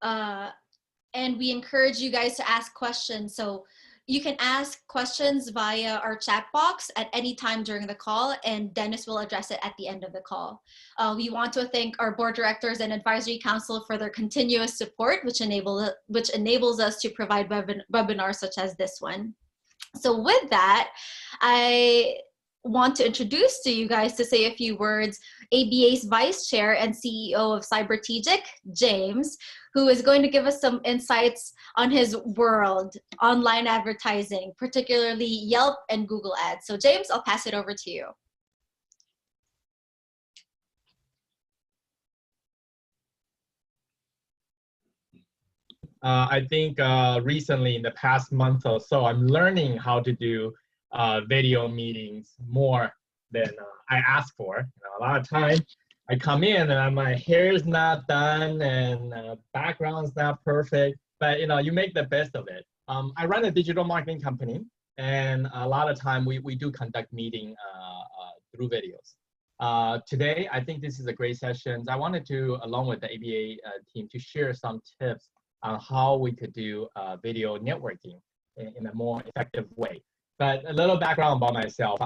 and we encourage you guys to ask questions. So you can ask questions via our chat box at any time during the call, and Dennis will address it at the end of the call. We want to thank our board directors and advisory council for their continuous support, which enables us to provide webinars such as this one. So with that, I want to introduce to you guys, to say a few words, ABA's Vice Chair and CEO of Cybertegic, James, who is going to give us some insights on his world, online advertising, particularly Yelp and Google Ads. So James, I'll pass it over to you. I think recently in the past month or so, I'm learning how to do video meetings more than I asked for. A lot of time I come in and my hair is not done and background's not perfect, but you make the best of it. I run a digital marketing company, and a lot of time we do conduct meeting through videos. Today, I think this is a great session. I wanted to, along with the ABA team, to share some tips on how we could do video networking in a more effective way. But a little background about myself.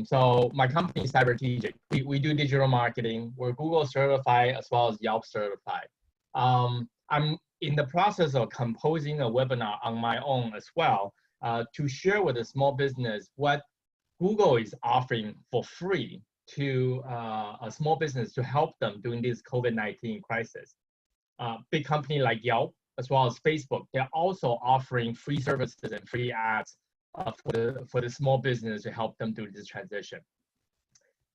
So my company is Cybertegic. We do digital marketing. We're Google certified as well as Yelp certified. I'm in the process of composing a webinar on my own as well to share with a small business what Google is offering for free to a small business to help them during this COVID-19 crisis. Big company like Yelp, as well as Facebook, they're also offering free services and free ads for the small business to help them through this transition.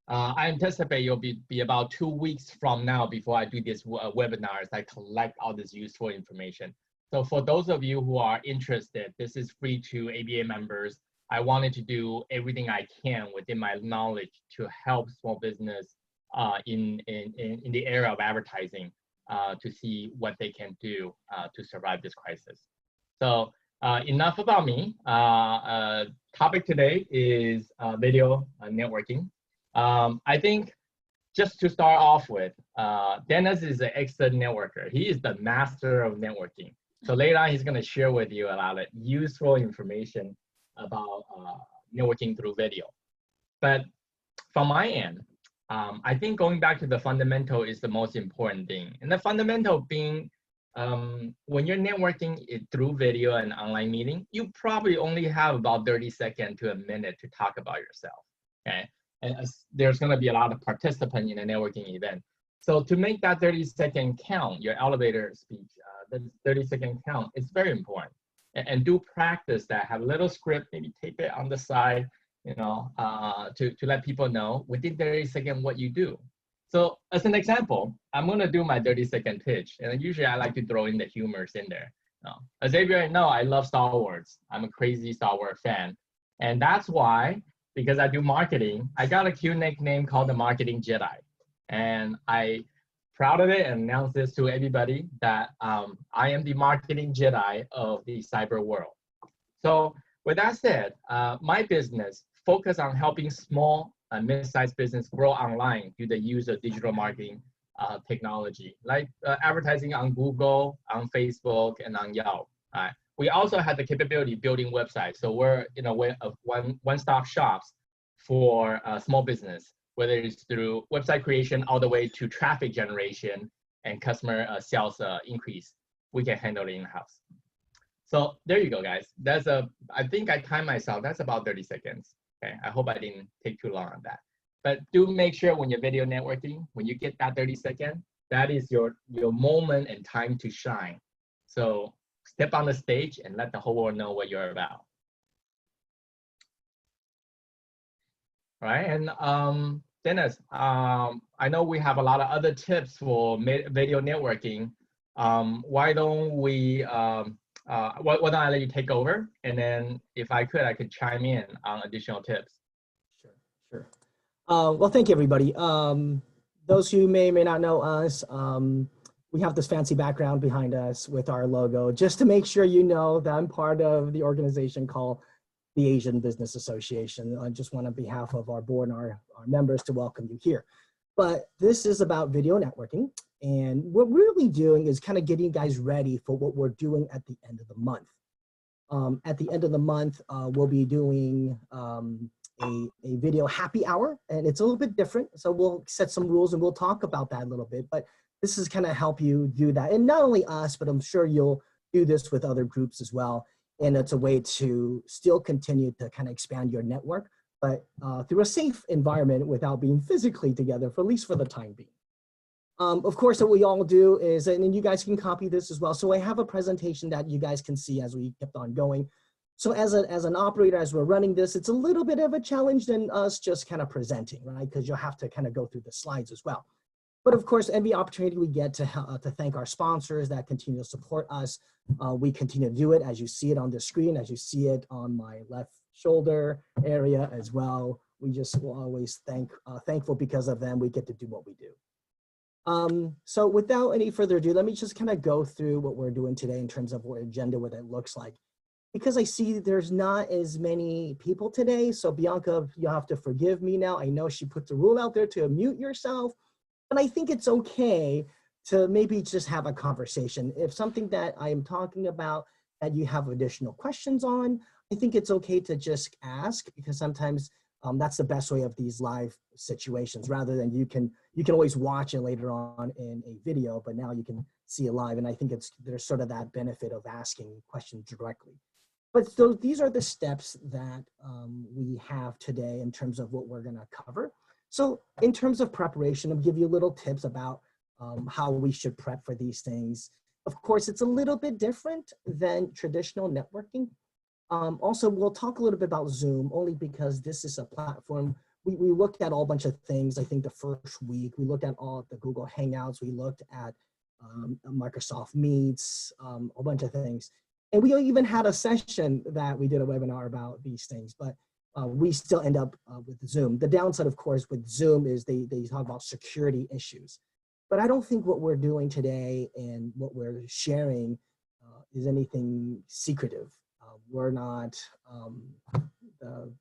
I anticipate it'll be about 2 weeks from now before I do this webinar as I collect all this useful information. So for those of you who are interested, this is free to ABA members. I wanted to do everything I can within my knowledge to help small business in the area of advertising to see what they can do to survive this crisis. So enough about me. Topic today is video networking. I think just to start off with, Dennis is an excellent networker. He is the master of networking. So later on, he's going to share with you a lot of useful information about networking through video. But from my end, I think going back to the fundamental is the most important thing. And the fundamental being, when you're networking through video and online meeting, you probably only have about 30 seconds to a minute to talk about yourself, okay? And there's gonna be a lot of participants in a networking event. So to make that 30-second count, your elevator speech, the 30-second count is very important. And do practice that, have a little script, maybe tape it on the side, to let people know within 30 seconds what you do. So as an example, I'm gonna do my 30-second pitch, and usually I like to throw in the humors in there. As everybody know, I love Star Wars. I'm a crazy Star Wars fan. And that's why, because I do marketing, I got a cute nickname called the Marketing Jedi. And I proud of it and announce this to everybody that I am the Marketing Jedi of the cyber world. So with that said, my business focus on helping small and mid-sized business grow online through the use of digital marketing technology, like advertising on Google, on Facebook, and on Yelp. We also have the capability of building websites. So we're one-stop shops for small business, whether it's through website creation all the way to traffic generation and customer sales increase. We can handle it in-house. So there you go, guys. I think I timed myself. That's about 30 seconds. Okay, I hope I didn't take too long on that. But do make sure when you're video networking, when you get that 30 seconds, that is your moment and time to shine. So step on the stage and let the whole world know what you're about. All right, and Dennis, I know we have a lot of other tips for video networking. Why don't we, why don't I let you take over? And then if I could chime in on additional tips. Sure. Well, thank you, everybody. Those who may or may not know us, we have this fancy background behind us with our logo, just to make sure you know that I'm part of the organization called the Asian Business Association. I just want on behalf of our board and our members to welcome you here. But this is about video networking. And what we're really doing is kind of getting you guys ready for what we're doing at the end of the month. At the end of the month, we'll be doing a video happy hour, and it's a little bit different. So we'll set some rules and we'll talk about that a little bit, but this is kind of help you do that. And not only us, but I'm sure you'll do this with other groups as well. And it's a way to still continue to kind of expand your network, but through a safe environment without being physically together, for at least for the time being. Of course, what we all do is, and you guys can copy this as well. So I have a presentation that you guys can see as we kept on going. So as an operator, as we're running this, it's a little bit of a challenge than us just kind of presenting, right? Because you'll have to kind of go through the slides as well. But of course, every opportunity we get to thank our sponsors that continue to support us, we continue to do it as you see it on the screen, as you see it on my left shoulder area as well. We just will always thankful because of them, we get to do what we do. So without any further ado, let me just kind of go through what we're doing today in terms of what agenda, what it looks like. Because I see there's not as many people today, so Bianca, you'll have to forgive me now. I know she put the rule out there to mute yourself, but I think it's okay to maybe just have a conversation. If something that I am talking about that you have additional questions on, I think it's okay to just ask, because sometimes that's the best way of these live situations, rather than you can always watch it later on in a video, but now you can see it live. And I think there's sort of that benefit of asking questions directly. But so these are the steps that we have today in terms of what we're gonna cover. So in terms of preparation, I'll give you little tips about how we should prep for these things. Of course, it's a little bit different than traditional networking. Also, we'll talk a little bit about Zoom, only because this is a platform. We looked at a whole bunch of things. I think the first week, we looked at all the Google Hangouts. We looked at Microsoft Meets, a bunch of things. And we even had a session that we did a webinar about these things, but we still end up with Zoom. The downside, of course, with Zoom is they talk about security issues. But I don't think what we're doing today and what we're sharing is anything secretive. We're not the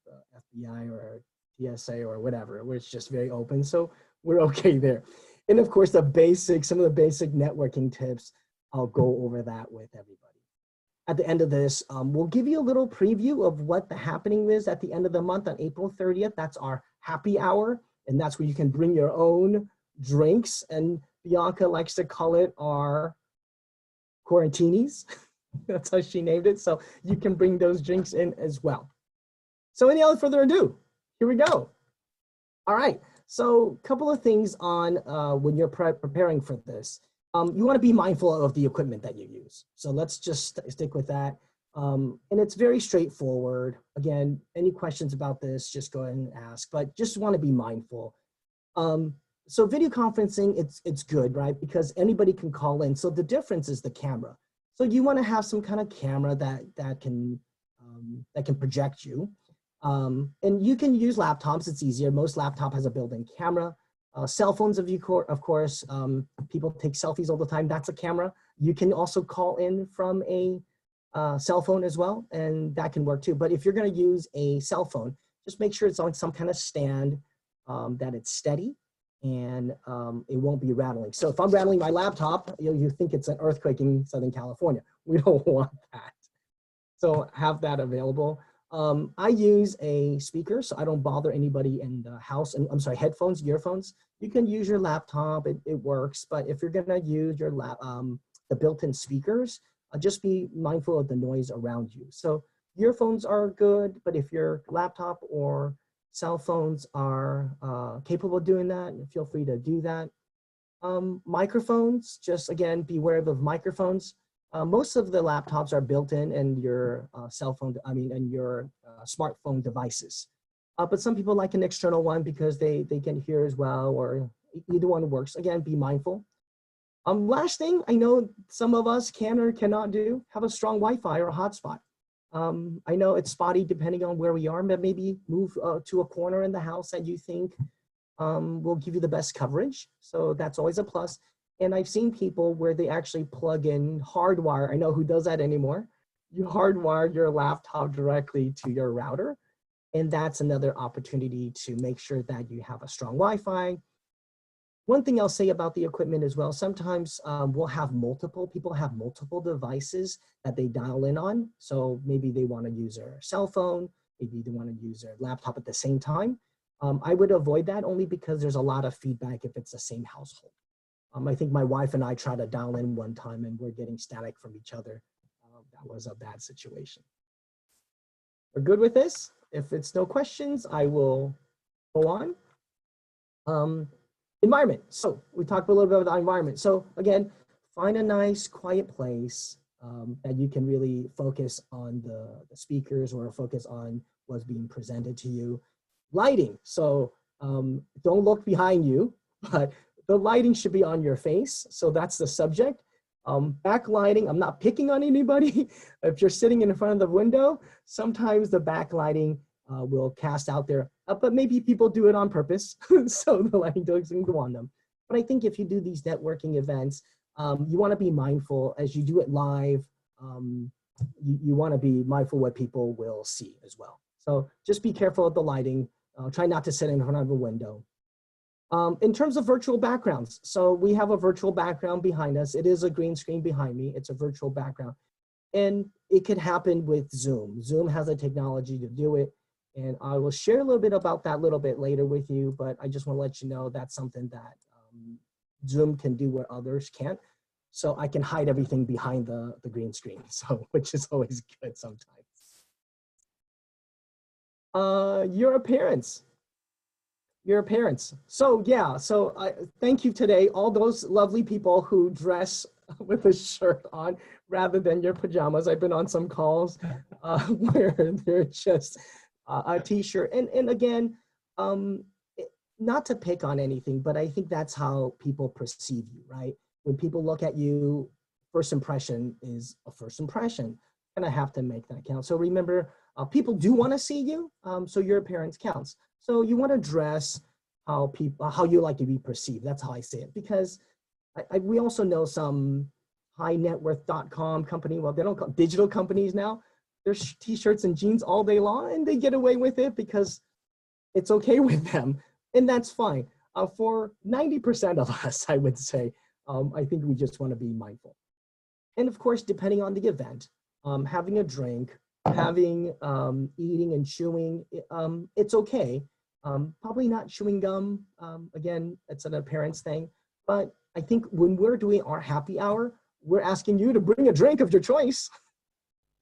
FBI or TSA or whatever. It's just very open, so we're okay there. And of course, some of the basic networking tips, I'll go over that with everybody. At the end of this, we'll give you a little preview of what the happening is at the end of the month on April 30th. That's our happy hour, and that's where you can bring your own drinks. And Bianca likes to call it our quarantinis. That's how she named it. So you can bring those drinks in as well. So without further ado, here we go. All right. So a couple of things on when you're preparing for this. You want to be mindful of the equipment that you use. So let's just stick with that. And it's very straightforward. Again, any questions about this, just go ahead and ask, but just want to be mindful. So video conferencing, it's good, right? Because anybody can call in. So the difference is the camera. So you want to have some kind of camera that can project you. And you can use laptops, it's easier. Most laptop has a built-in camera. Cell phones, of course, people take selfies all the time. That's a camera. You can also call in from a cell phone as well, and that can work too. But if you're going to use a cell phone, just make sure it's on some kind of stand, that it's steady, and it won't be rattling. So if I'm rattling my laptop, you think it's an earthquake in Southern California. We don't want that. So have that available. I use a speaker, so I don't bother anybody in the house. And I'm sorry, headphones, earphones. You can use your laptop, it works. But if you're gonna use your the built-in speakers, just be mindful of the noise around you. So earphones are good, but if your laptop or cell phones are capable of doing that, feel free to do that. Microphones, just again, beware of microphones. Most of the laptops are built in your cell phone, and your smartphone devices. But some people like an external one because they can hear as well, or either one works. Again, be mindful. Last thing, I know some of us can or cannot do, have a strong Wi-Fi or a hotspot. I know it's spotty depending on where we are, but maybe move to a corner in the house that you think will give you the best coverage. So that's always a plus. And I've seen people where they actually plug in hardwire. I know who does that anymore. You hardwire your laptop directly to your router. And that's another opportunity to make sure that you have a strong Wi-Fi. One thing I'll say about the equipment as well, sometimes people have multiple devices that they dial in on. So maybe they want to use their cell phone, maybe they want to use their laptop at the same time. I would avoid that only because there's a lot of feedback if it's the same household. I think my wife and I tried to dial in one time and we're getting static from each other. That was a bad situation. We're good with this? If it's no questions, I will go on. Environment. So we talked a little bit about the environment. So again, find a nice quiet place that you can really focus on the speakers or focus on what's being presented to you. Lighting. So don't look behind you, but the lighting should be on your face. So that's the subject. Backlighting, I'm not picking on anybody. If you're sitting in front of the window, sometimes the backlighting will cast out there, but maybe people do it on purpose. So the lighting doesn't go on them. But I think if you do these networking events, you want to be mindful as you do it live. You want to be mindful what people will see as well. So just be careful of the lighting. Try not to sit in front of a window. In terms of virtual backgrounds, so we have a virtual background behind us. It is a green screen behind me. It's a virtual background. And it could happen with Zoom. Zoom has a technology to do it. And I will share a little bit about that a little bit later with you, but I just want to let you know that's something that Zoom can do what others can't. So I can hide everything behind the green screen, so which is always good sometimes. Your appearance. So yeah, so I thank you today, all those lovely people who dress with a shirt on rather than your pajamas. I've been on some calls where they're just a t-shirt. And again, not to pick on anything, but I think that's how people perceive you, right? When people look at you, first impression is a first impression. And I have to make that count. So remember, people do want to see you, so your appearance counts. So you want to dress how you like to be perceived. That's how I say it. Because we also know some highnetworth.com company, well, they don't call digital companies now. There's t-shirts and jeans all day long, and they get away with it because it's okay with them, and that's fine. For 90% of us, I would say, I think we just want to be mindful. And of course, depending on the event, having a drink, having eating and chewing, it's okay. Probably not chewing gum. Again, it's an appearance thing. But I think when we're doing our happy hour, we're asking you to bring a drink of your choice.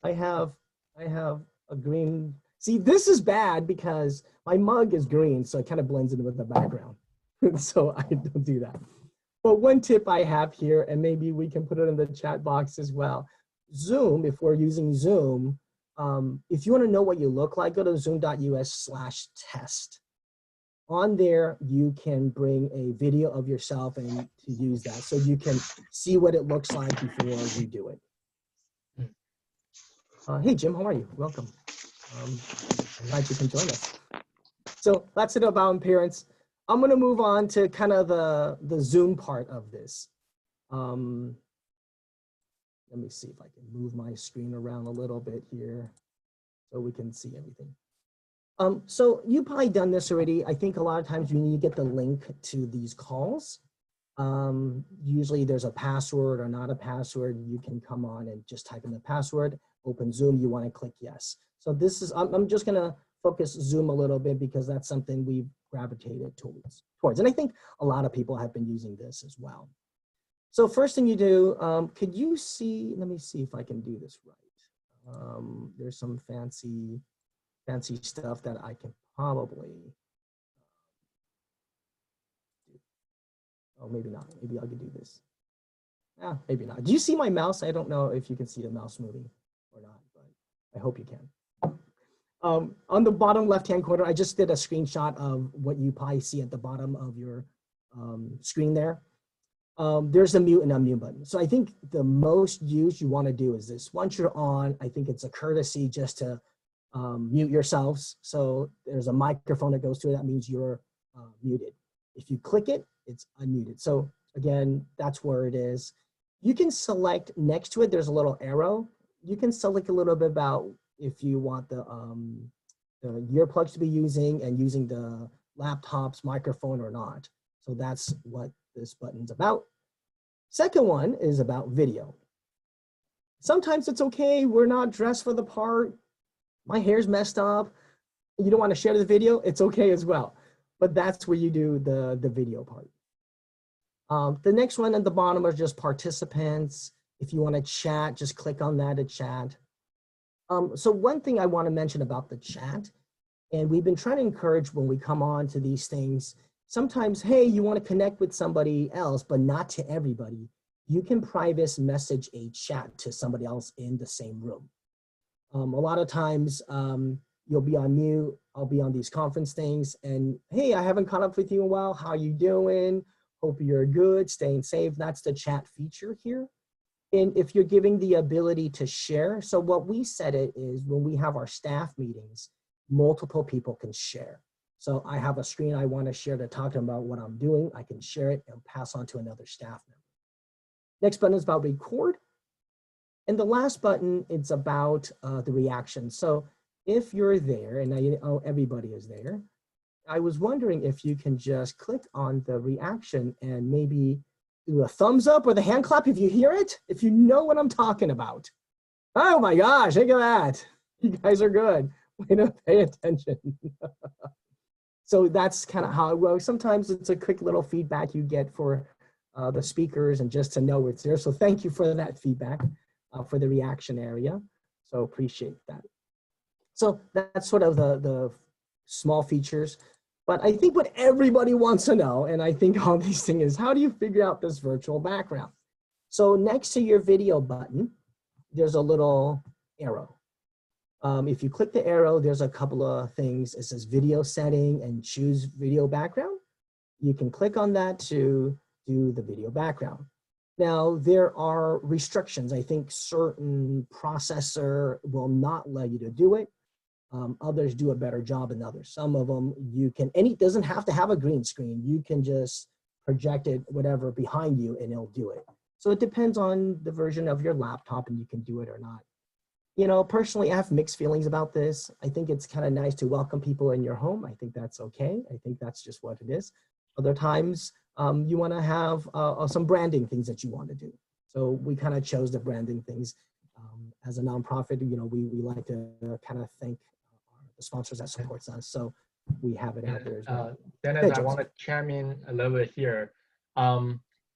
I have a green. See, this is bad because my mug is green, so it kind of blends in with the background. So I don't do that. But one tip I have here, and maybe we can put it in the chat box as well. Zoom, if we're using Zoom, if you want to know what you look like, go to zoom.us/test. On there, you can bring a video of yourself and to use that so you can see what it looks like before you do it. Hey, Jim, how are you? Welcome. I'm glad you can join us. So that's it about appearance. I'm going to move on to kind of the Zoom part of this. Let me see if I can move my screen around a little bit here so we can see everything. So you've probably done this already. I think a lot of times you need to get the link to these calls. Usually there's a password or not a password. You can come on and just type in the password, open Zoom, you want to click yes. So this is, I'm just going to focus Zoom a little bit because that's something we've gravitated towards. And I think a lot of people have been using this as well. So first thing you do, could you see, let me see if I can do this right. There's some fancy stuff that I can probably do. Oh, maybe not. Maybe I could do this. Yeah, maybe not. Do you see my mouse? I don't know if you can see the mouse moving or not, but I hope you can. On the bottom left-hand corner, I just did a screenshot of what you probably see at the bottom of your screen there. There's a mute and unmute button. So I think the most use you want to do is this. Once you're on, I think it's a courtesy just to mute yourselves. So there's a microphone that goes through. That means you're muted. If you click it, it's unmuted. So again, that's where it is. You can select next to it. There's a little arrow. You can select a little bit about if you want the earplugs to be using and using the laptop's microphone or not. So that's what this button's about. Second one is about video. Sometimes it's okay, we're not dressed for the part, my hair's messed up, you don't want to share the video, it's okay as well. But that's where you do the video part. The next one at the bottom are just participants. If you want to chat, just click on that to chat. So one thing I want to mention about the chat, and we've been trying to encourage when we come on to these things, sometimes, hey, you want to connect with somebody else, but not to everybody. You can private message a chat to somebody else in the same room. A lot of times you'll be on mute, I'll be on these conference things, and hey, I haven't caught up with you in a while, how you doing? Hope you're good, staying safe. That's the chat feature here. And if you're giving the ability to share, so what we set it is when we have our staff meetings, multiple people can share. So I have a screen I want to share to talk about what I'm doing. I can share it and pass on to another staff member. Next button is about record. And the last button, it's about the reaction. So if you're there, and now everybody is there, I was wondering if you can just click on the reaction and maybe do a thumbs up or the hand clap if you hear it, if you know what I'm talking about. Oh my gosh, look at that. You guys are good. Way to pay attention. So that's kind of how it works. Sometimes it's a quick little feedback you get for the speakers and just to know it's there. So thank you for that feedback for the reaction area. So appreciate that. So that's sort of the small features. But I think what everybody wants to know, and I think all these things is, how do you figure out this virtual background? So next to your video button, there's a little arrow. If you click the arrow, there's a couple of things. It says video setting and choose video background. You can click on that to do the video background. Now, there are restrictions. I think certain processor will not let you to do it. Others do a better job than others. Some of them you can, and it doesn't have to have a green screen. You can just project it, whatever, behind you and it'll do it. So it depends on the version of your laptop and you can do it or not. You know, personally, I have mixed feelings about this. I think it's kind of nice to welcome people in your home. I think that's okay. I think that's just what it is. Other times you want to have some branding things that you want to do. So we kind of chose the branding things. As a nonprofit, you know, we like to kind of thank the sponsors that supports us. So we have it out there as well. Dennis, I want to chime in a little bit here.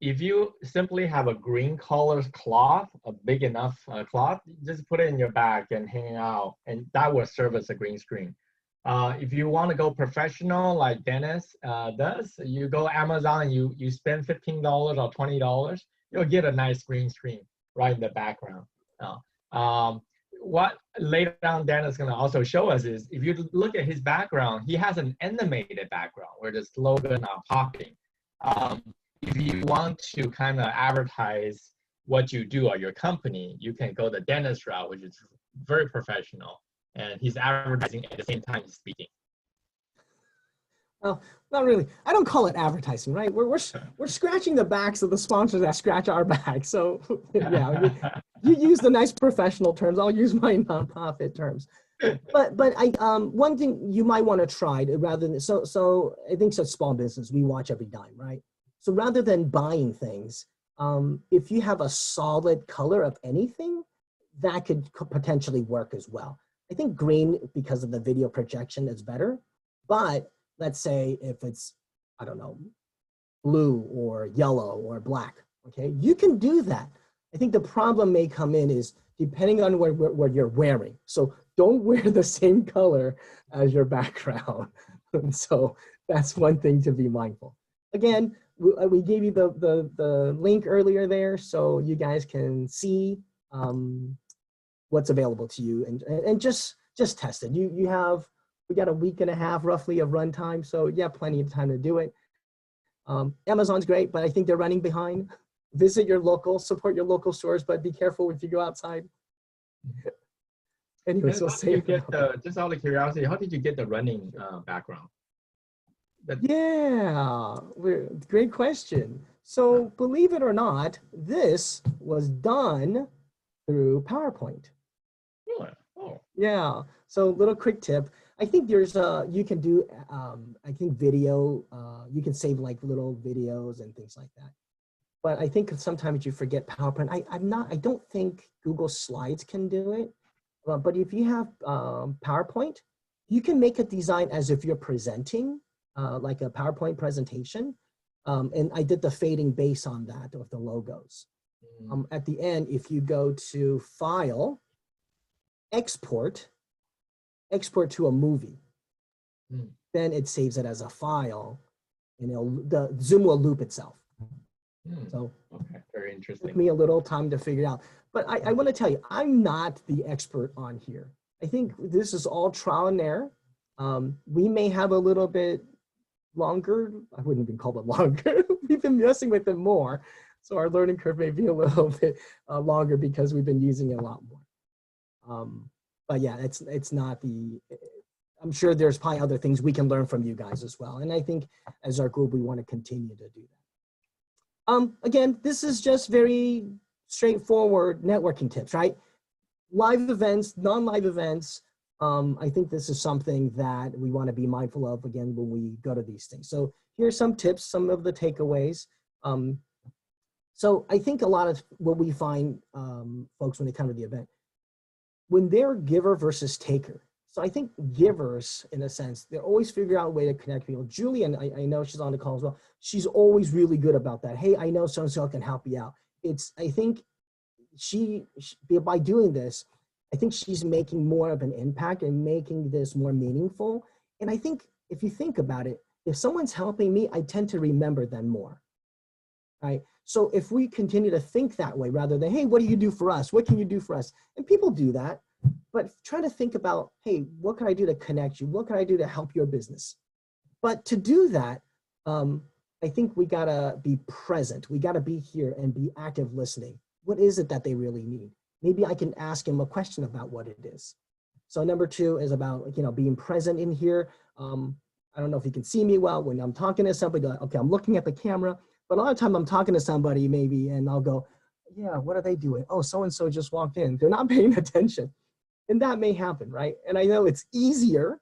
If you simply have a green colored cloth, a big enough cloth, just put it in your bag and hang it out, and that will serve as a green screen. If you want to go professional like Dennis does, you go Amazon, you spend $15 or $20, you'll get a nice green screen right in the background. What later on Dennis is going to also show us is, if you look at his background, he has an animated background where the slogan are popping. If you want to kind of advertise what you do or your company, you can go the Dennis route, which is very professional, and he's advertising at the same time he's speaking. Well, not really. I don't call it advertising, right? We're scratching the backs of the sponsors that scratch our backs. So yeah, you use the nice professional terms. I'll use my nonprofit terms. But one thing you might want to try to, rather than, so I think it's small business, we watch every dime, right? So rather than buying things, if you have a solid color of anything, that could potentially work as well. I think green, because of the video projection, is better. But let's say if it's, I don't know, blue or yellow or black, okay? You can do that. I think the problem may come in is depending on what you're wearing. So don't wear the same color as your background. So that's one thing to be mindful. Again, we gave you the link earlier there so you guys can see what's available to you and just test it. We got a week and a half roughly of runtime, so yeah, plenty of time to do it. Amazon's great, but I think they're running behind. Visit your local, support your local stores, but be careful if you go outside. Anyways, we'll save it. Just out of curiosity, how did you get the running background? Yeah, great question. So believe it or not, this was done through PowerPoint. Really? Oh. Yeah, so little quick tip. I think there's you can do, I think video, you can save like little videos and things like that. But I think sometimes you forget PowerPoint. I don't think Google Slides can do it. But if you have PowerPoint, you can make a design as if you're presenting, like a PowerPoint presentation. And I did the fading base on that with the logos. At the end, if you go to File, Export to a movie, then it saves it as a file, and the Zoom will loop itself. So okay, very interesting. Took me a little time to figure it out. But I want to tell you, I'm not the expert on here. I think this is all trial and error. We may have a little bit longer. I wouldn't even call it longer. We've been messing with it more. So our learning curve may be a little bit longer because we've been using it a lot more. But yeah, it's not the, I'm sure there's probably other things we can learn from you guys as well. And I think as our group, we want to continue to do that. Again, this is just very straightforward networking tips, right? Live events, non-live events. I think this is something that we want to be mindful of again when we go to these things. So here's some tips, some of the takeaways. So I think a lot of what we find folks when they come to the event, when they're giver versus taker. So I think givers, in a sense, they always figure out a way to connect people. Julian, I know she's on the call as well. She's always really good about that. Hey, I know so-and-so can help you out. I think she, by doing this, I think she's making more of an impact and making this more meaningful. And I think if you think about it, if someone's helping me, I tend to remember them more, right? So if we continue to think that way, rather than, hey, what do you do for us? What can you do for us? And people do that. But try to think about, hey, what can I do to connect you? What can I do to help your business? But to do that, I think we gotta be present. We gotta be here and be active listening. What is it that they really need? Maybe I can ask him a question about what it is. So number 2 is about, being present in here. I don't know if you can see me well when I'm talking to somebody. Okay, I'm looking at the camera, but a lot of time I'm talking to somebody maybe, and I'll go, yeah, what are they doing? Oh, so-and-so just walked in. They're not paying attention. And that may happen, right? And I know it's easier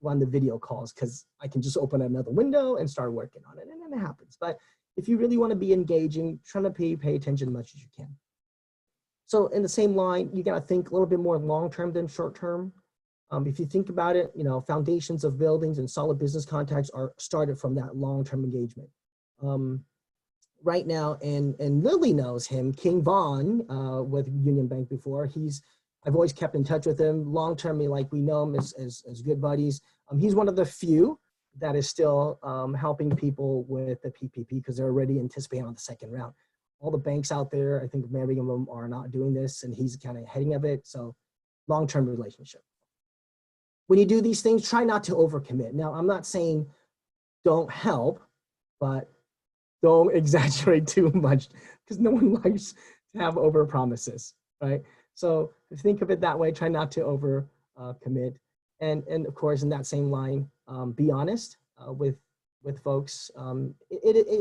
on the video calls because I can just open another window and start working on it, and then it happens. But if you really want to be engaging, try to pay attention as much as you can. So in the same line, you got to think a little bit more long-term than short-term. If you think about it, foundations of buildings and solid business contacts are started from that long-term engagement. Right now, and Lily knows him, King Vaughn with Union Bank before. I've always kept in touch with him long-term, like we know him as good buddies. He's one of the few that is still helping people with the PPP because they're already anticipating on the second round. All the banks out there, I think many of them are not doing this, and he's kind of heading of it. So long-term relationship. When you do these things, try not to overcommit. Now, I'm not saying don't help, but don't exaggerate too much because no one likes to have over promises, right? So think of it that way. Try not to over commit, and of course, in that same line, be honest with folks.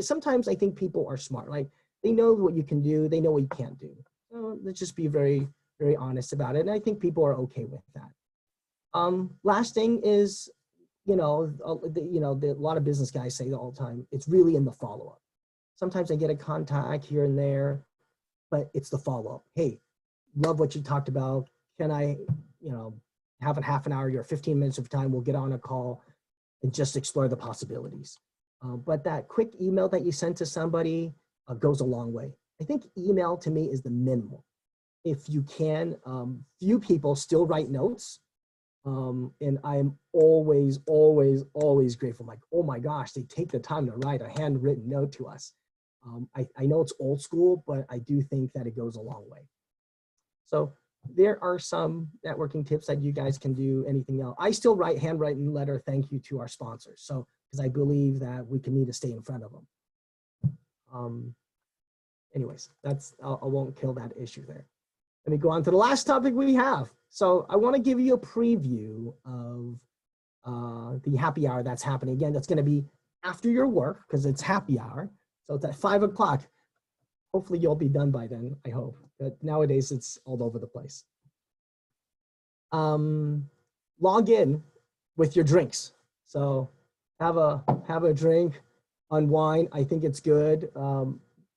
Sometimes I think people are smart, right? They know what you can do. They know what you can't do. So let's just be very, very honest about it. And I think people are okay with that. Last thing is, a lot of business guys say all the time, it's really in the follow-up. Sometimes I get a contact here and there, but it's the follow-up. Hey, love what you talked about. Can I, have a half an hour or 15 minutes of time? We'll get on a call and just explore the possibilities. But that quick email that you send to somebody goes a long way. I think email to me is the minimal. If you can, few people still write notes. And I am always, always, always grateful. Like, oh my gosh, they take the time to write a handwritten note to us. I know it's old school, but I do think that it goes a long way. So there are some networking tips that you guys can do. Anything else? I still write handwritten letter thank you to our sponsors. So because I believe that we can need to stay in front of them. Anyways, I won't kill that issue there. Let me go on to the last topic we have. So I want to give you a preview of the happy hour that's happening. Again, that's going to be after your work because it's happy hour. So it's at 5 o'clock. Hopefully you'll be done by then, I hope. But nowadays it's all over the place. Log in with your drinks. So have a drink, unwind. I think it's good.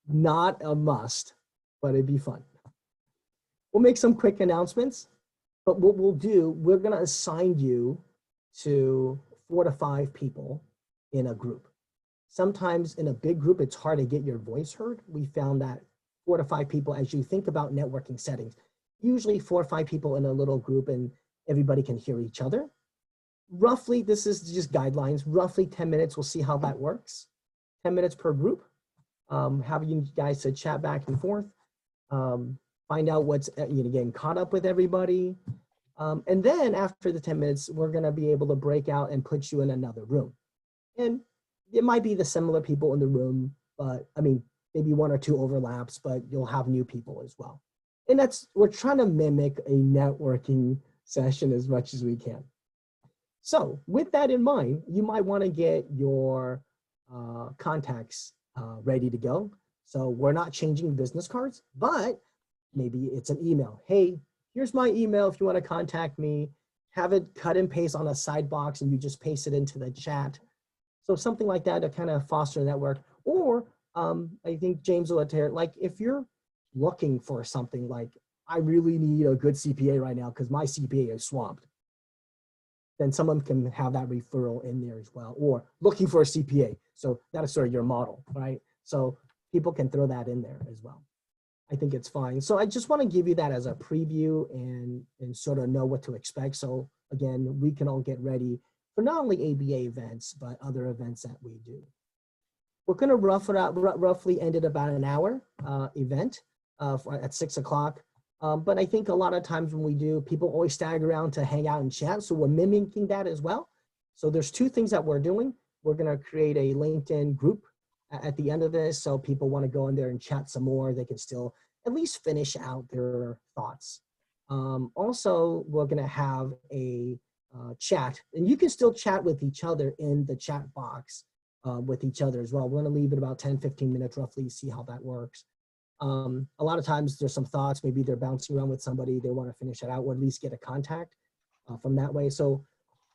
Not a must, but it'd be fun. We'll make some quick announcements, but what we'll do, we're gonna assign you to 4 to 5 people in a group. Sometimes in a big group, it's hard to get your voice heard. We found that 4 to 5 people, as you think about networking settings, usually 4 or 5 people in a little group and everybody can hear each other. Roughly, this is just guidelines, roughly 10 minutes, we'll see how that works. 10 minutes per group, have you guys to chat back and forth, find out what's, getting caught up with everybody. And then after the 10 minutes, we're gonna be able to break out and put you in another room. And it might be the similar people in the room, but I mean, maybe 1 or 2 overlaps, but you'll have new people as well. And we're trying to mimic a networking session as much as we can. So with that in mind, you might want to get your contacts ready to go. So we're not changing business cards, but maybe it's an email. Hey, here's my email if you want to contact me. Have it cut and paste on a side box and you just paste it into the chat. So something like that to kind of foster a network. Or I think James will attest, like if you're looking for something like, I really need a good CPA right now because my CPA is swamped, then someone can have that referral in there as well, or looking for a CPA. So that is sort of your model, right? So people can throw that in there as well. I think it's fine. So I just want to give you that as a preview and sort of know what to expect. So again, we can all get ready for not only ABA events, but other events that we do. We're going to roughly end at about an hour event at 6 o'clock. But I think a lot of times when we do, people always stagger around to hang out and chat. So we're mimicking that as well. So there's 2 things that we're doing. We're going to create a LinkedIn group at the end of this. So people want to go in there and chat some more. They can still at least finish out their thoughts. Also, we're going to have a chat, and you can still chat with each other in the chat box with each other as well. We're going to leave it about 10-15 minutes roughly, see how that works. A lot of times there's some thoughts, maybe they're bouncing around with somebody, they want to finish it out or at least get a contact from that way. So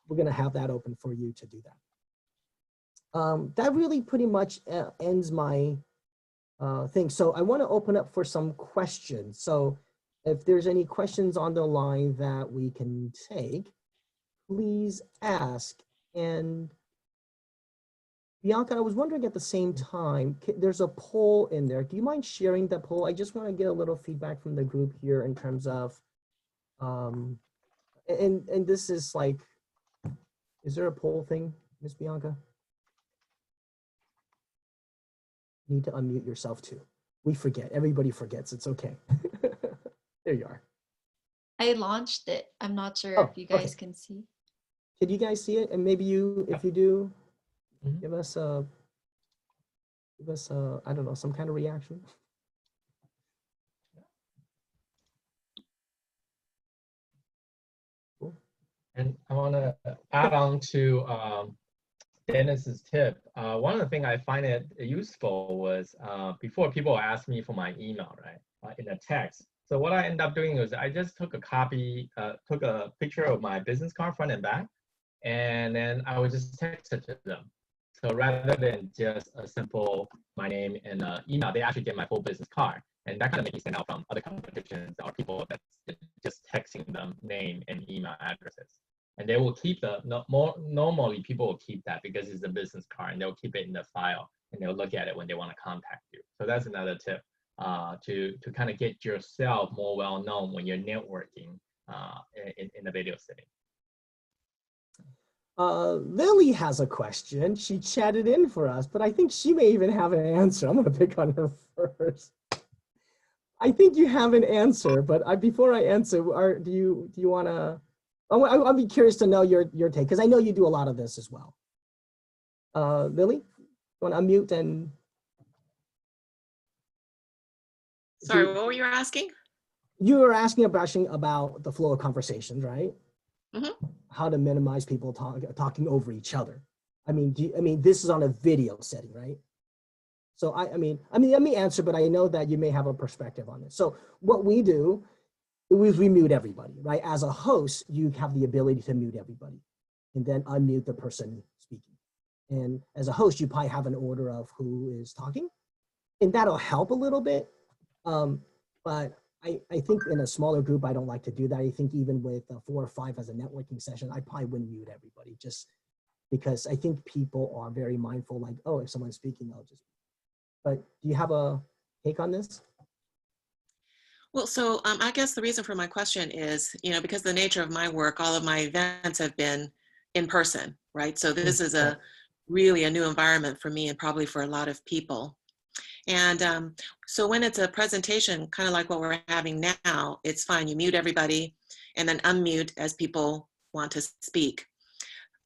we're going to have that open for you to do that. That really pretty much ends my thing. So I want to open up for some questions. So if there's any questions on the line that we can take, please ask. And Bianca, I was wondering at the same time, there's a poll in there. Do you mind sharing the poll? I just want to get a little feedback from the group here in terms of, and this is like, is there a poll thing, Miss Bianca? You need to unmute yourself too. We forget, everybody forgets, it's okay. There you are. I launched it. I'm not sure if you guys can see. Can you guys see it? And maybe you, if you do, give us a, I don't know, some kind of reaction. Cool. And I want to add on to Dennis's tip. One of the things I find it useful was before people ask me for my email, right, in a text. So what I end up doing is I just took a picture of my business card front and back, and then I would just text it to them. So rather than just a simple my name and email, they actually get my full business card. And that kind of makes me stand out from other competitions or people that's just texting them name and email addresses. And they will keep normally people will keep that because it's a business card and they'll keep it in the file and they'll look at it when they want to contact you. So that's another tip to kind of get yourself more well known when you're networking in a video setting. Lily has a question. She chatted in for us, but I think she may even have an answer. I'm going to pick on her first. I think you have an answer, but before I answer, do you want to? I'll be curious to know your take because I know you do a lot of this as well. Lily, you want to unmute and? Sorry, what were you asking? You were asking about the flow of conversations, right? Mm-hmm. How to minimize people talking over each other. I mean, this is on a video setting, right? So I mean, let me answer, but I know that you may have a perspective on this. So what we do is we mute everybody, right? As a host, you have the ability to mute everybody. and then unmute the person speaking. And as a host, you probably have an order of who is talking, and that'll help a little bit. But I think in a smaller group, I don't like to do that. I think even with 4 or 5 as a networking session, I probably wouldn't mute everybody, just because I think people are very mindful, like, oh, if someone's speaking, I'll just. But do you have a take on this? Well, so I guess the reason for my question is, because the nature of my work, all of my events have been in person, right? So this is really a new environment for me and probably for a lot of people. And so when it's a presentation, kind of like what we're having now, it's fine. You mute everybody and then unmute as people want to speak.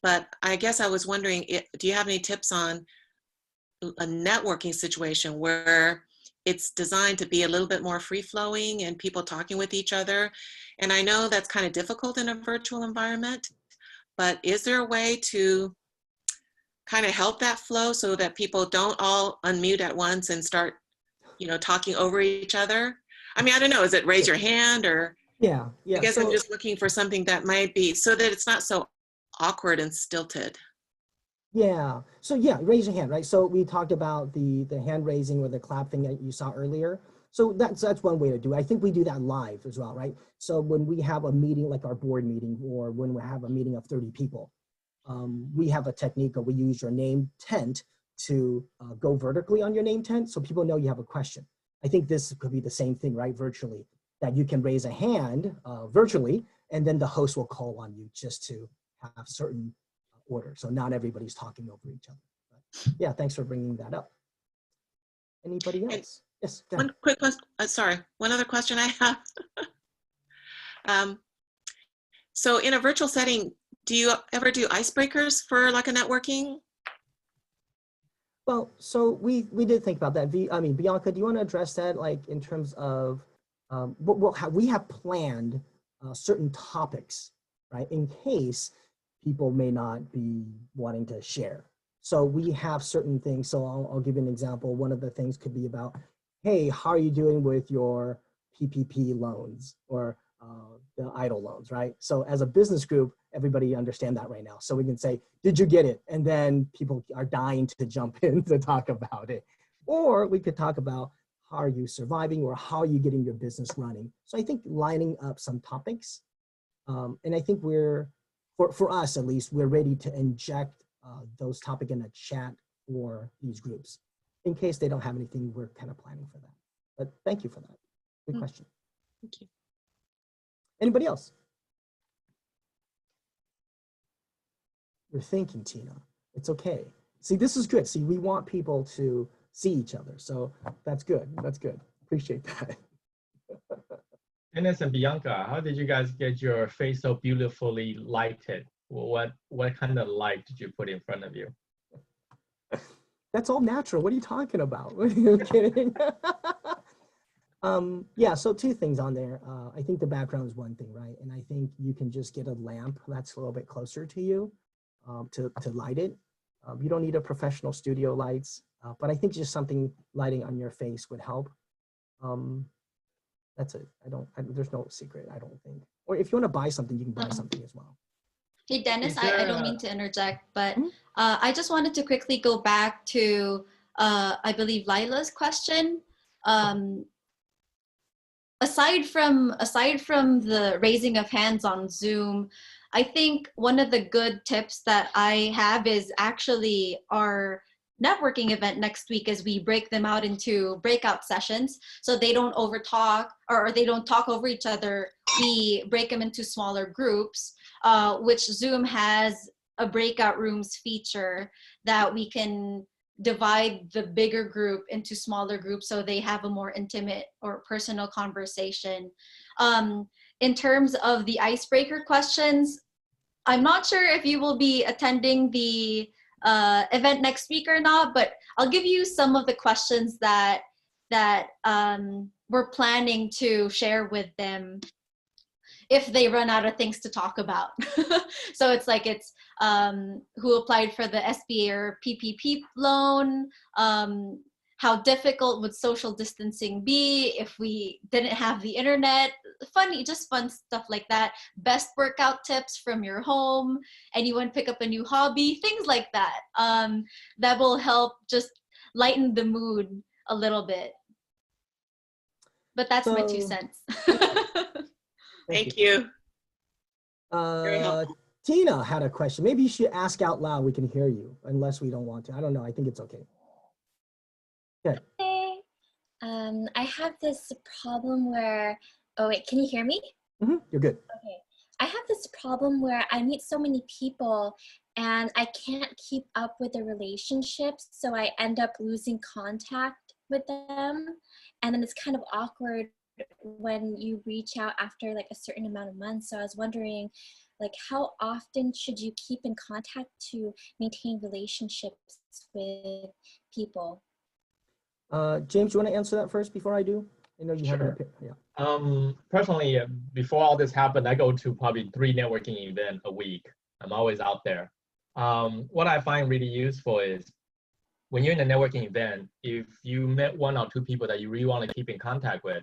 But I guess I was wondering, do you have any tips on a networking situation where it's designed to be a little bit more free-flowing and people talking with each other? And I know that's kind of difficult in a virtual environment, but is there a way to kind of help that flow so that people don't all unmute at once and start, talking over each other? I mean, I don't know, is it raise your hand or? Yeah. I guess I'm just looking for something that might be so that it's not so awkward and stilted. Yeah. So yeah, raise your hand, right? So we talked about the hand raising or the clap thing that you saw earlier. So that's one way to do it. I think we do that live as well, right? So when we have a meeting like our board meeting, or when we have a meeting of 30 people, we have a technique where we use your name tent to go vertically on your name tent so people know you have a question. I think this could be the same thing, right? Virtually, that you can raise a hand virtually, and then the host will call on you just to have certain order. So not everybody's talking over each other. But yeah, thanks for bringing that up. Anybody else? Yes. One quick question. Sorry, one other question I have. So in a virtual setting, do you ever do icebreakers for like a networking? Well, so we did think about that. I mean, Bianca, do you want to address that, like in terms of we have planned certain topics, right, in case people may not be wanting to share. So we have certain things. So I'll give you an example. One of the things could be about, hey, how are you doing with your PPP loans or the EIDL loans, right? So as a business group, everybody understand that right now. So we can say, did you get it? And then people are dying to jump in to talk about it. Or we could talk about how are you surviving or how are you getting your business running? So I think lining up some topics. And I think for us at least, we're ready to inject those topics in a chat for these groups. In case they don't have anything, we're kind of planning for that. But thank you for that. Good question. Thank you. Anybody else? You're thinking, Tina. It's okay. See, this is good. See, we want people to see each other. So that's good. That's good. Appreciate that. Dennis and Bianca, how did you guys get your face so beautifully lighted? What kind of light did you put in front of you? That's all natural. What are you talking about? Are you kidding? Yeah, so 2 things on there. I think the background is one thing, right? And I think you can just get a lamp that's a little bit closer to you to light it. You don't need a professional studio lights, but I think just something lighting on your face would help. That's it. There's no secret, I don't think. Or if you want to buy something, you can buy something as well. Hey, Dennis, I don't mean to interject, but I just wanted to quickly go back to, I believe, Lila's question. Aside from the raising of hands on Zoom, I think one of the good tips that I have is actually our networking event next week as we break them out into breakout sessions so they don't over talk or they don't talk over each other. We break them into smaller groups, which Zoom has a breakout rooms feature that we can divide the bigger group into smaller groups so they have a more intimate or personal conversation. In terms of the icebreaker questions, I'm not sure if you will be attending the event next week or not, but I'll give you some of the questions that we're planning to share with them if they run out of things to talk about. So it's like, it's who applied for the SBA or PPP loan, how difficult would social distancing be if we didn't have the internet funny, just fun stuff like that. Best workout tips from your home, anyone pick up a new hobby, things like that. That will help just lighten the mood a little bit. But that's my 2 cents. Thank you. Very helpful. Tina had a question. Maybe you should ask out loud. We can hear you, unless we don't want to. I don't know. I think it's okay. Okay. Hey, I have this problem where, oh wait, can you hear me? You're good. Okay. I have this problem where I meet so many people and I can't keep up with the relationships, so I end up losing contact with them. And then it's kind of awkward when you reach out after like a certain amount of months. So I was wondering, like, how often should you keep in contact to maintain relationships with people? James, you want to answer that first before I do? I know you have an opinion. Yeah. Personally, before all this happened, I go to probably 3 networking events a week. I'm always out there. What I find really useful is when you're in a networking event, if you met 1 or 2 people that you really want to keep in contact with,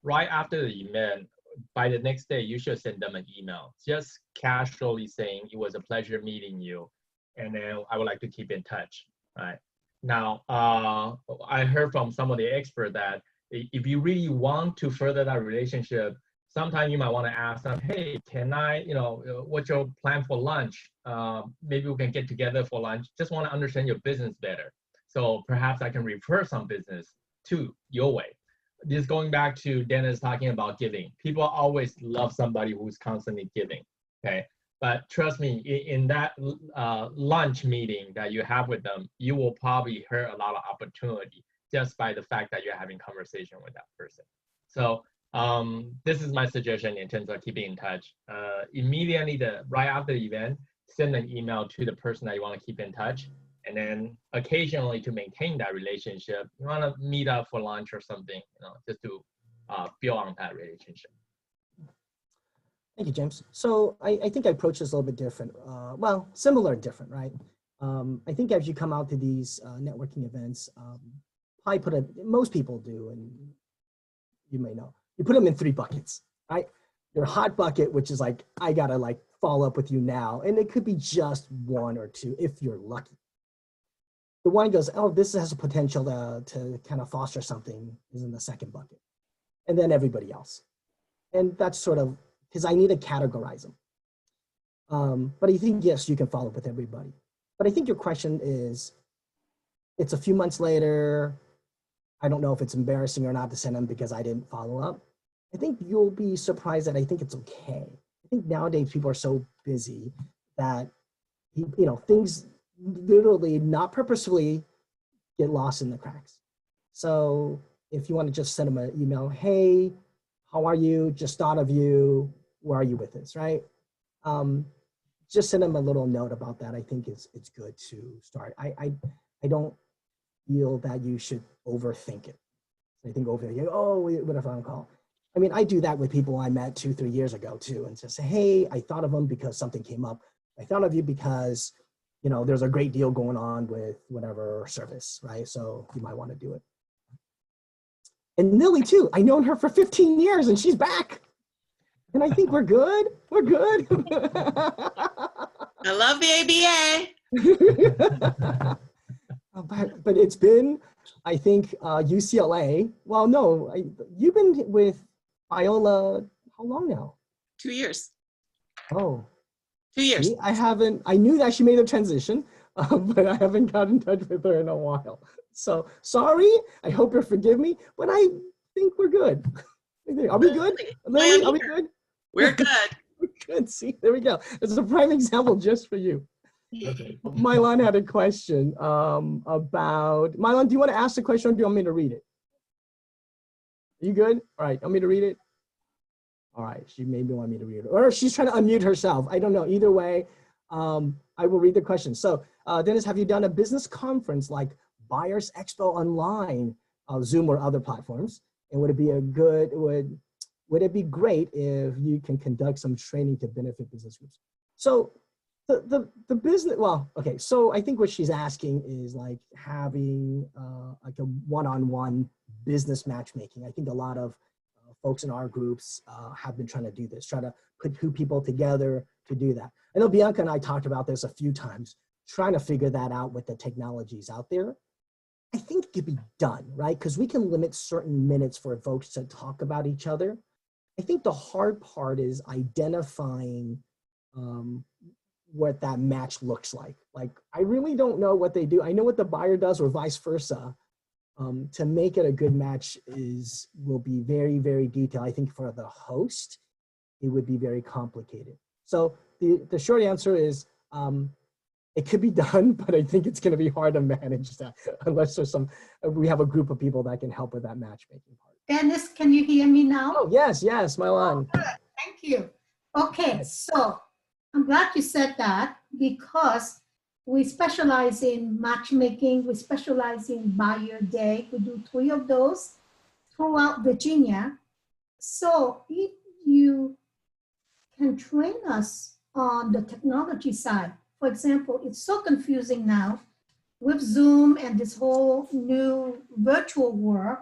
right after the event, by the next day, you should send them an email, just casually saying it was a pleasure meeting you, and then I would like to keep in touch, right? Now, I heard from some of the experts that if you really want to further that relationship, sometimes you might want to ask them, hey, can I, what's your plan for lunch? Maybe we can get together for lunch. Just want to understand your business better. So perhaps I can refer some business to your way. This going back to Dennis talking about giving. People always love somebody who's constantly giving, okay? But trust me, in that lunch meeting that you have with them, you will probably hear a lot of opportunity just by the fact that you're having conversation with that person. So this is my suggestion in terms of keeping in touch. Immediately, right after the event, send an email to the person that you want to keep in touch. And then occasionally to maintain that relationship, you want to meet up for lunch or something, just to build on that relationship. Thank you, James. So I think I approach this a little bit different. Well, similar and different, right? I think as you come out to these networking events, most people do, and you may know, you put them in 3 buckets, right? Your hot bucket, which is like, I gotta like follow up with you now. And it could be just 1 or 2 if you're lucky. The one goes, oh, this has a potential to kind of foster something, is in the 2nd bucket. And then everybody else. And that's sort of, because I need to categorize them. But I think, yes, you can follow up with everybody. But I think your question is, it's a few months later, I don't know if it's embarrassing or not to send them because I didn't follow up. I think you'll be surprised that I think it's okay. I think nowadays people are so busy that, things literally, not purposefully, get lost in the cracks. So if you want to just send them an email, hey, how are you? Just thought of you. Where are you with this, right? Just send them a little note about that. I think it's good to start. I don't feel that you should overthink it. I think overthink, oh, what if I don't call? I mean, I do that with people I met 2-3 years ago too, and just say, hey, I thought of them because something came up. I thought of you because, there's a great deal going on with whatever service, right? So you might want to do it. And Lily too, I've known her for 15 years and she's back. And I think we're good. We're good. I love the ABA. But it's been, I think, UCLA. Well, no, you've been with Viola, how long now? 2 years. Oh. 2 years. See, I knew that she made a transition, but I haven't got in touch with her in a while. So sorry, I hope you'll forgive me, but I think we're good. Are we good? Lily, are we good? We're good. We're good. See, there we go. It's a prime example just for you. Okay. Mylan had a question about, Mylan, do you want to ask the question or do you want me to read it? Are you good? All right, want me to read it? All right, she maybe want me to read it. Or she's trying to unmute herself. I don't know. Either way, I will read the question. So Dennis, have you done a business conference like Buyers Expo Online, Zoom or other platforms? And would it be great if you can conduct some training to benefit business groups? So the business, well, okay. So I think what she's asking is like having like a one-on-one business matchmaking. I think a lot of folks in our groups have been trying to do this, try to put two people together to do that. I know Bianca and I talked about this a few times, trying to figure that out with the technologies out there. I think it could be done, right? Because we can limit certain minutes for folks to talk about each other. I think the hard part is identifying what that match looks like. Like, I really don't know what they do. I know what the buyer does or vice versa. To make it a good match will be very, very detailed. I think for the host, it would be very complicated. So the short answer is it could be done, but I think it's going to be hard to manage that unless we have a group of people that can help with that matchmaking part. Dennis, can you hear me now? Oh, yes, Mylan. Oh, good. Thank you. Okay, so I'm glad you said that because we specialize in matchmaking. We specialize in buyer day. We do 3 of those throughout Virginia. So if you can train us on the technology side, for example, it's so confusing now with Zoom and this whole new virtual world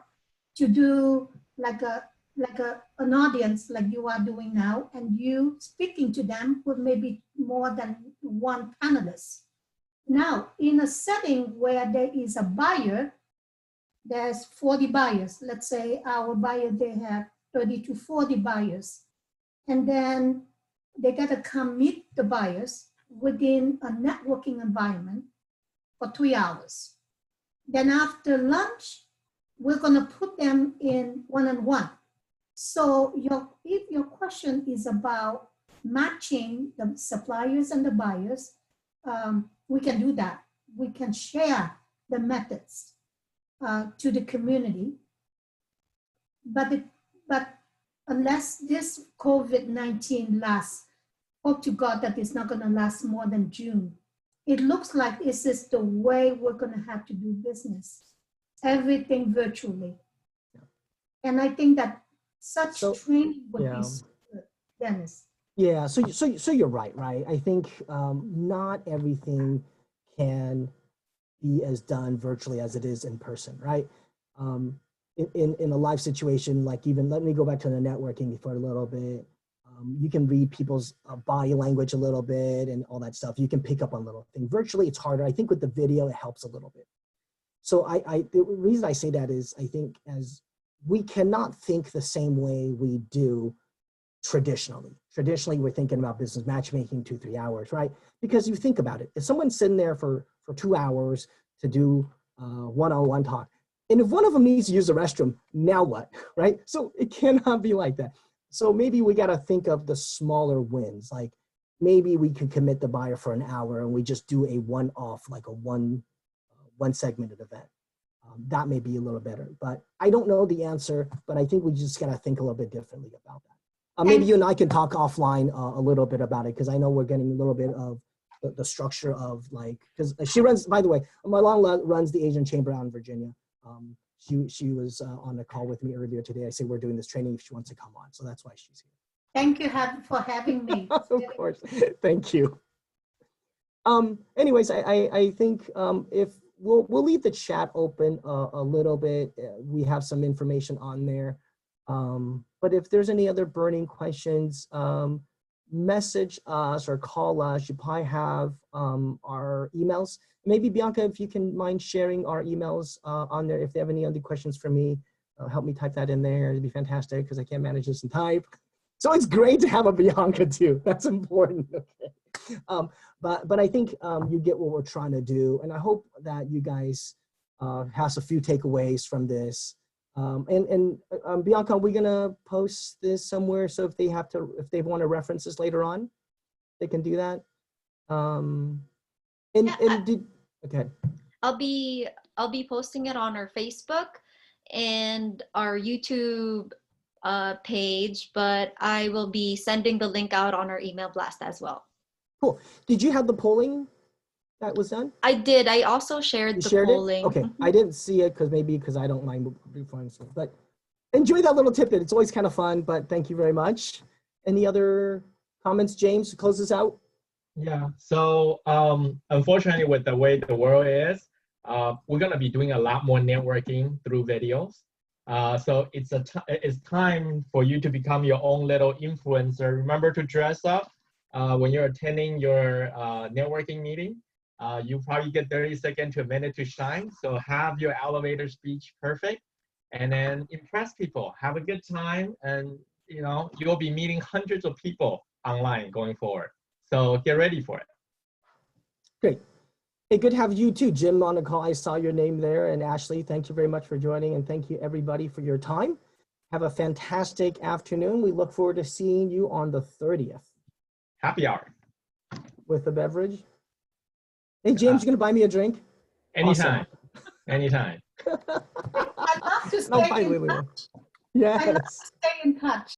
to do like an audience like you are doing now, and you speaking to them with maybe more than one panelist. Now, in a setting where there is a buyer, there's 40 buyers. Let's say our buyer, they have 30 to 40 buyers. And then they got to come meet the buyers within a networking environment for 3 hours. Then after lunch, we're going to put them in one-on-one. So if your question is about matching the suppliers and the buyers, we can do that. We can share the methods to the community. But unless this COVID-19 lasts, hope to God that it's not going to last more than June. It looks like this is the way we're going to have to do business. Everything virtually. Yeah. And I think that such training would be so good. Dennis. Yeah, so you're right? I think not everything can be as done virtually as it is in person, right? In a live situation, like even, let me go back to the networking for a little bit. You can read people's body language a little bit and all that stuff. You can pick up on little things. Virtually, it's harder. I think with the video, it helps a little bit. So the reason I say that is I think as we cannot think the same way we do traditionally. Traditionally, we're thinking about business matchmaking 2-3 hours, right? Because you think about it. If someone's sitting there for 2 hours to do one-on-one talk, and if one of them needs to use the restroom, now what, right? So it cannot be like that. So maybe we got to think of the smaller wins. Like maybe we could commit the buyer for an hour and we just do a one-off, like a one segmented event. That may be a little better, but I don't know the answer, but I think we just got to think a little bit differently about that. Maybe you and I can talk offline a little bit about it, because I know we're getting a little bit of the structure of like, because she runs, by the way, Mylan runs the Asian Chamber out in Virginia. She was on a call with me earlier today. I said we're doing this training if she wants to come on, so that's why she's here. Thank you for having me. Of course, thank you. Anyways, I think if we'll leave the chat open a little bit. We have some information on there. But if there's any other burning questions, message us or call us. You probably have our emails. Maybe Bianca, if you can mind sharing our emails on there. If they have any other questions for me, help me type that in there. It'd be fantastic because I can't manage this and type. So it's great to have a Bianca too. That's important. Okay. But I think you get what we're trying to do, and I hope that you guys have a few takeaways from this. Bianca, are we gonna post this somewhere so if they want to reference this later on, they can do that? Okay. I'll be posting it on our Facebook and our YouTube page, but I will be sending the link out on our email blast as well. Cool. Did you have the polling that was done? I did. I also shared the polling. Okay. I didn't see it because I don't mind referring to it. But enjoy that little tidbit. It's always kind of fun, but thank you very much. Any other comments, James, to close this out? Yeah. So unfortunately, with the way the world is, we're going to be doing a lot more networking through videos. So it's time for you to become your own little influencer. Remember to dress up when you're attending your networking meeting. You probably get 30 seconds to a minute to shine. So have your elevator speech perfect, and then impress people. Have a good time, and you'll be meeting hundreds of people online going forward. So get ready for it. Great. Hey, good to have you too, Jim, on the call. I saw your name there. And Ashley, thank you very much for joining. And thank you, everybody, for your time. Have a fantastic afternoon. We look forward to seeing you on the 30th. Happy hour. With a beverage. Hey, James, you going to buy me a drink? Anytime. Awesome. Anytime. I'd love to No, stay finally, in touch. yes. I'd love to stay in touch.